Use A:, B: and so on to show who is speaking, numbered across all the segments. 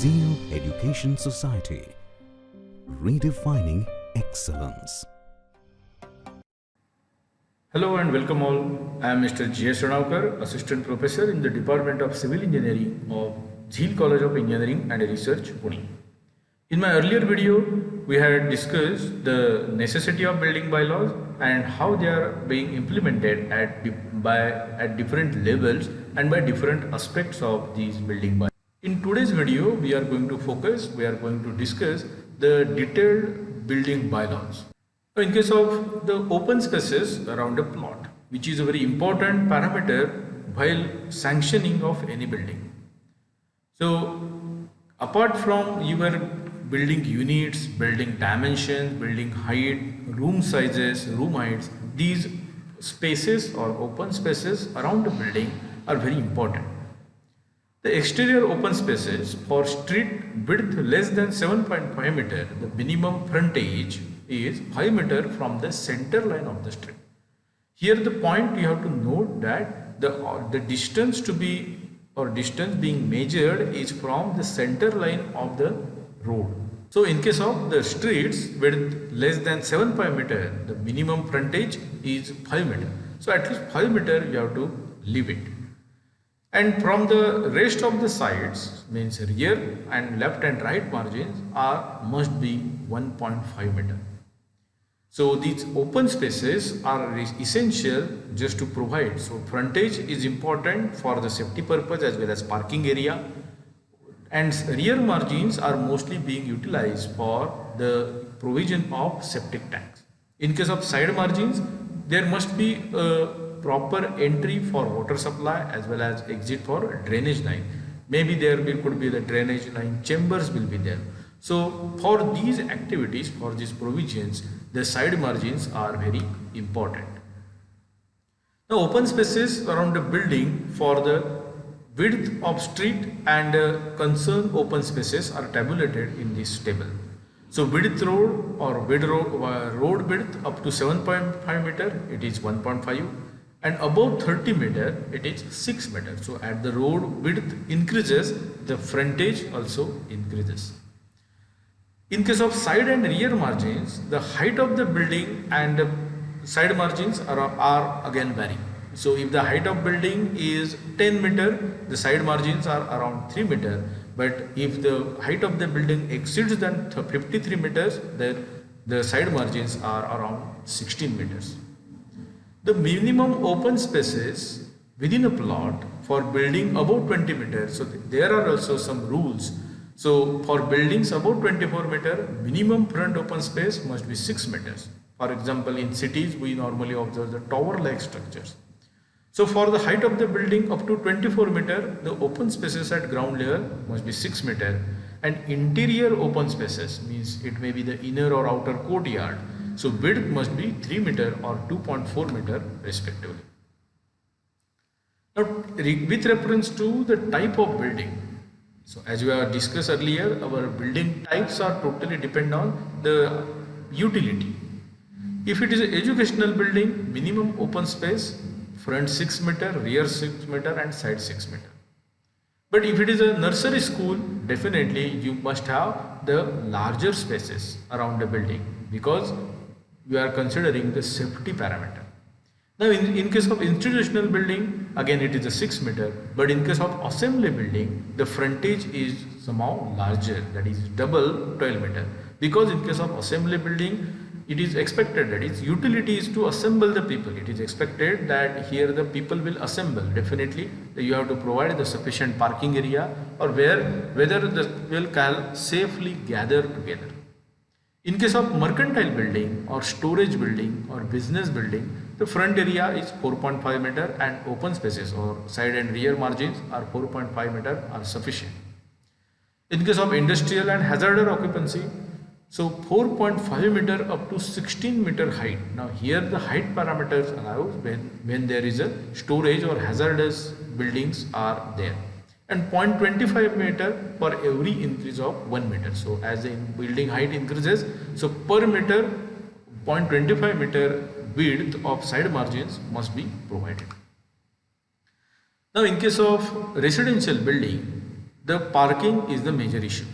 A: Zeal Education Society, redefining excellence.
B: Hello and welcome all. I am Mr. G.S. Ranavkar, Assistant Professor in the Department of Civil Engineering of Zeal College of Engineering and Research, Pune. In my earlier video, we had discussed the necessity of building bylaws and how they are being implemented at different levels and by different aspects of these building bylaws. In today's video, we are going to discuss the detailed building bylaws. So in case of the open spaces around a plot, which is a very important parameter while sanctioning of any building. So apart from your building units, building dimensions, building height, room sizes, room heights, these spaces or open spaces around the building are very important. The exterior open spaces for street width less than 7.5 meter, the minimum frontage is 5 meter from the center line of the street. Here the point you have to note that the distance being measured is from the center line of the road. So in case of the streets with less than 7.5 meter, the minimum frontage is 5 meter. So at least 5 meter you have to leave it. And from the rest of the sides, means rear and left and right margins must be 1.5 meter. So these open spaces are essential just to provide. So frontage is important for the safety purpose as well as parking area. And rear margins are mostly being utilized for the provision of septic tanks. In case of side margins, there must be a proper entry for water supply as well as exit for drainage line. Maybe could be the drainage line chambers will be there. So for these activities, for these provisions, the side margins are very important. Now open spaces around the building for the width of street and concerned open spaces are tabulated in this table. So width road or road width up to 7.5 meter, it is 1.5, and above 30 meter, it is 6 meter. So as the road width increases, the frontage also increases. In case of side and rear margins, the height of the building and side margins are again vary. So if the height of building is 10 meter, the side margins are around 3 meter. But if the height of the building exceeds than 53 meters, then the side margins are around 16 meters. The minimum open spaces within a plot for building above 20 meters. So there are also some rules. So for buildings above 24 meter, minimum front open space must be 6 meters. For example, in cities, we normally observe the tower-like structures. So for the height of the building up to 24 meter, the open spaces at ground level must be 6 meter, and interior open spaces means it may be the inner or outer courtyard. So width must be 3 meter or 2.4 meter respectively. Now with reference to the type of building, so as we have discussed earlier, our building types are totally depend on the utility. If it is an educational building, minimum open space, front 6 meter, rear 6 meter and side 6 meter. But if it is a nursery school, definitely you must have the larger spaces around the building because you are considering the safety parameter. Now in case of institutional building, again it is a 6 meter, but in case of assembly building, the frontage is somehow larger, that is double 12 meter. Because in case of assembly building, it is expected that its utility is to assemble the people. It is expected that here the people will assemble. Definitely you have to provide the sufficient parking area or whether the people can safely gather together. In case of mercantile building or storage building or business building, the front area is 4.5 meter and open spaces or side and rear margins are 4.5 meter are sufficient. In case of industrial and hazardous occupancy, so 4.5 meter up to 16 meter height. Now here the height parameters allows when there is a storage or hazardous buildings are there. And 0.25 meter for every increase of 1 meter. So as the building height increases, so per meter 0.25 meter width of side margins must be provided. Now in case of residential building, the parking is the major issue,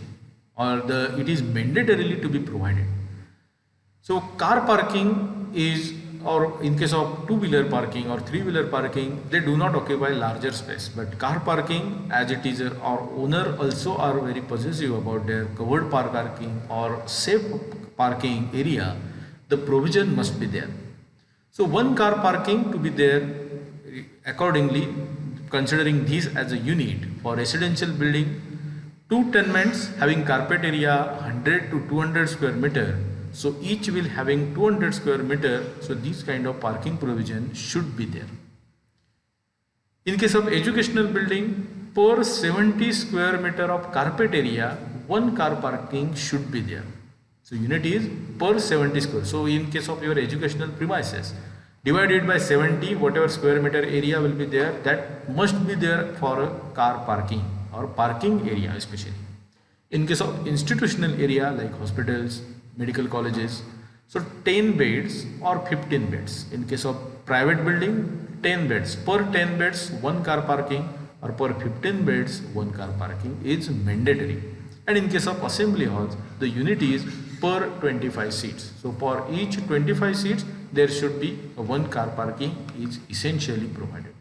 B: or it is mandatorily to be provided. So car parking is, or in case of two-wheeler parking or three-wheeler parking, they do not occupy larger space. But car parking, as it is, our owner also are very possessive about their covered parking or safe parking area. The provision must be there. So one car parking to be there accordingly, considering this as a unit for residential building, two tenements having carpet area 100 to 200 square meter. So each will having 200 square meter. So this kind of parking provision should be there. In case of educational building, per 70 square meter of carpet area, one car parking should be there. So unit is per 70 square. So in case of your educational premises, divided by 70, whatever square meter area will be there, that must be there for a car parking or parking area especially. In case of institutional area like hospitals, medical colleges, so 10 beds or 15 beds. In case of private building, 10 beds. Per 10 beds, one car parking, or per 15 beds, one car parking is mandatory. And in case of assembly halls, the unit is per 25 seats. So for each 25 seats, there should be a one car parking is essentially provided.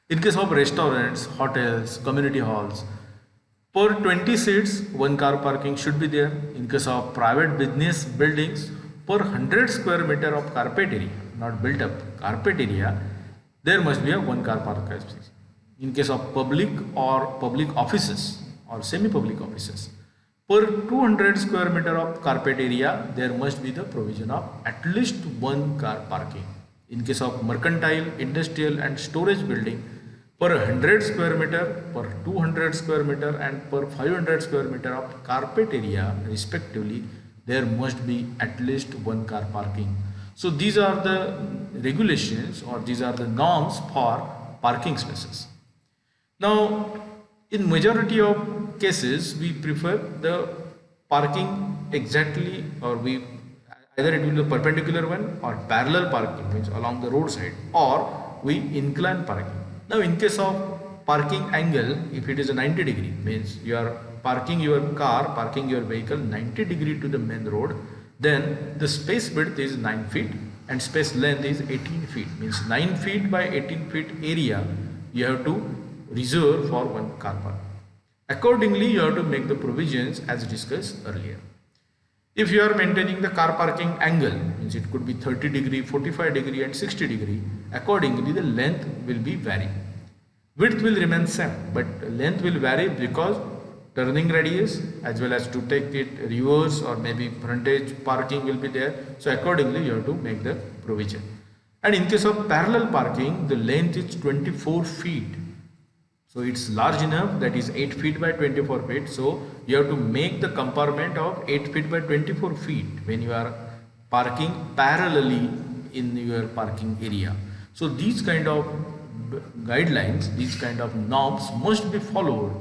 B: In case of restaurants, hotels, community halls, per 20 seats, one car parking should be there. In case of private business buildings, per 100 square meter of carpet area, not built up, carpet area, there must be a one car parking space. In case of public or public offices or semi-public offices, per 200 square meter of carpet area, there must be the provision of at least one car parking. In case of mercantile, industrial and storage building, per 100 square meter, per 200 square meter and per 500 square meter of carpet area respectively, there must be at least one car parking. So these are the regulations, or these are the norms for parking spaces. Now, in majority of cases, we prefer the parking exactly, or we either it will be a perpendicular one or parallel parking, means along the roadside, or we incline parking. Now in case of parking angle, if it is a 90 degree, means you are parking your car, parking your vehicle 90 degree to the main road, then the space width is 9 feet and space length is 18 feet, means 9 feet by 18 feet area you have to reserve for one car park. Accordingly, you have to make the provisions as discussed earlier. If you are maintaining the car parking angle, means it could be 30 degree, 45 degree and 60 degree, accordingly the length will be vary. Width will remain same, but length will vary because turning radius as well as to take it reverse or maybe frontage parking will be there. So accordingly you have to make the provision. And in case of parallel parking, the length is 24 feet. So it's large enough, that is 8 feet by 24 feet. So you have to make the compartment of 8 feet by 24 feet when you are parking parallelly in your parking area. So these kind of guidelines, these kind of norms must be followed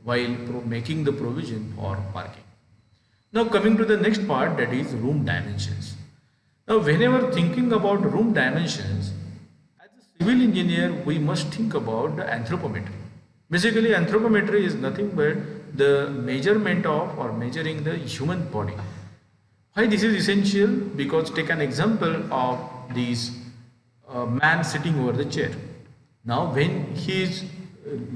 B: while making the provision for parking. Now coming to the next part, that is room dimensions. Now whenever thinking about room dimensions, as a civil engineer we must think about the anthropometry. Basically anthropometry is nothing but the measurement of or measuring the human body. Why this is essential? Because take an example of this man sitting over the chair. Now when he is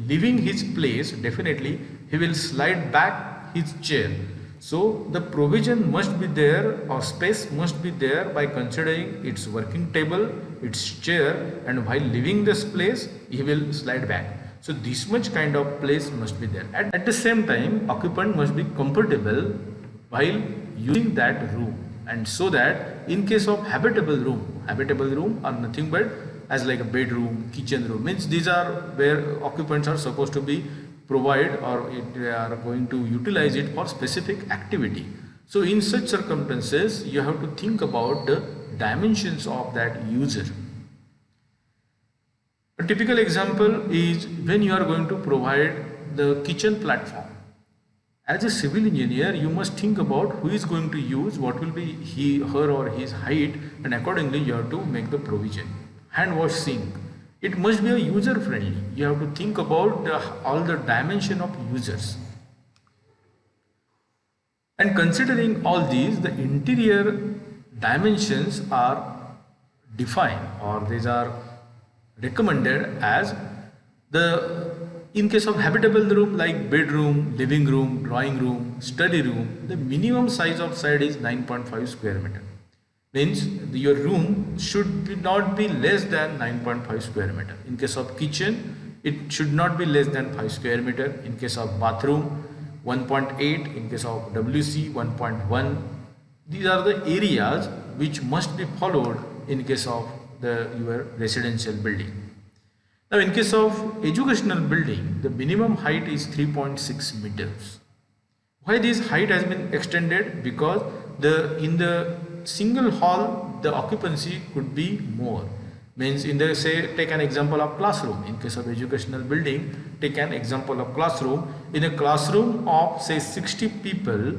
B: leaving his place, definitely he will slide back his chair. So the provision must be there, or space must be there, by considering its working table, its chair, and while leaving this place he will slide back. So this much kind of place must be there. At the same time, occupant must be comfortable while using that room, and so that in case of habitable room are nothing but as like a bedroom, kitchen room, means these are where occupants are supposed to be provide, or they are going to utilize it for specific activity. So in such circumstances you have to think about the dimensions of that user. A typical example is when you are going to provide the kitchen platform. As a civil engineer, you must think about who is going to use, what will be her or his height, and accordingly you have to make the provision. Hand wash sink, It must be a user friendly. You have to think about all the dimension of users. And considering all these, the interior dimensions are defined, or these are recommended as the, in case of habitable room like bedroom, living room, drawing room, study room, the minimum size of side is 9.5 square meter. Means your room should not be less than 9.5 square meter. In case of kitchen, it should not be less than 5 square meter. In case of bathroom, 1.8. In case of WC, 1.1. These are the areas which must be followed in case of your residential building. Now, in case of educational building, the minimum height is 3.6 meters. Why this height has been extended? Because in the single hall, the occupancy could be more. Means in the, say, take an example of classroom. In case of educational building, take an example of classroom. In a classroom of say 60 people,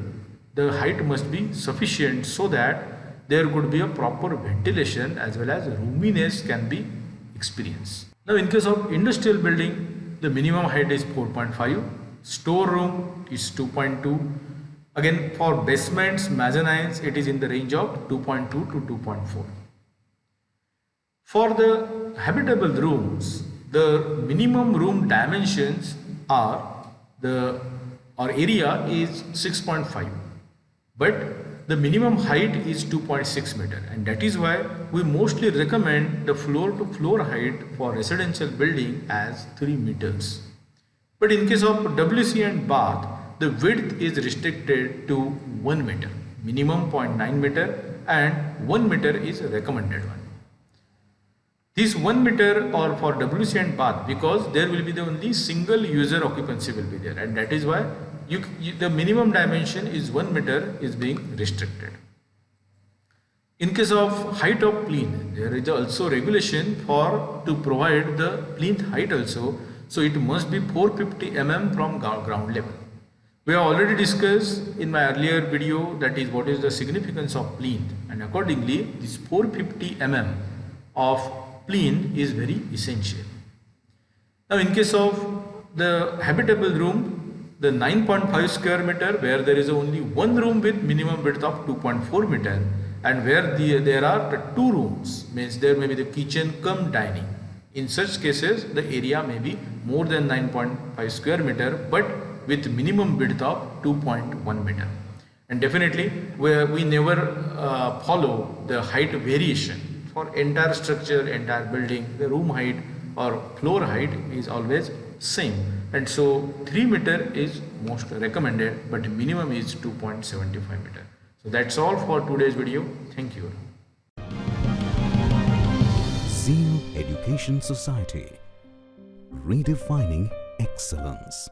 B: the height must be sufficient so that there could be a proper ventilation as well as roominess can be experienced. Now, in case of industrial building, the minimum height is 4.5. Storeroom is 2.2. Again, for basements, mezzanines, it is in the range of 2.2 to 2.4. For the habitable rooms, the minimum room dimensions are area is 6.5, but the minimum height is 2.6 meter, and that is why we mostly recommend the floor to floor height for residential building as 3 meters. But in case of WC and bath, the width is restricted to 1 meter, minimum 0.9 meter, and 1 meter is a recommended one. This 1 meter or for WC and bath, because there will be the only single user occupancy will be there, and that is why the minimum dimension is 1 meter is being restricted. In case of height of plinth, there is also regulation to provide the plinth height also. So it must be 450 mm from ground level. We have already discussed in my earlier video, that is what is the significance of plinth, and accordingly this 450 mm of plinth is very essential. Now, in case of the habitable room, the 9.5 square meter, where there is only one room with minimum width of 2.4 meter, and where there are the 2 rooms, means there may be the kitchen cum dining. In such cases, the area may be more than 9.5 square meter, but with minimum width of 2.1 meter. And definitely, we never follow the height variation. For entire structure, entire building, the room height or floor height is always same. And so 3 meter is most recommended, but minimum is 2.75 meter. So that's all for today's video. Thank you.
A: Zeal Education Society, redefining excellence.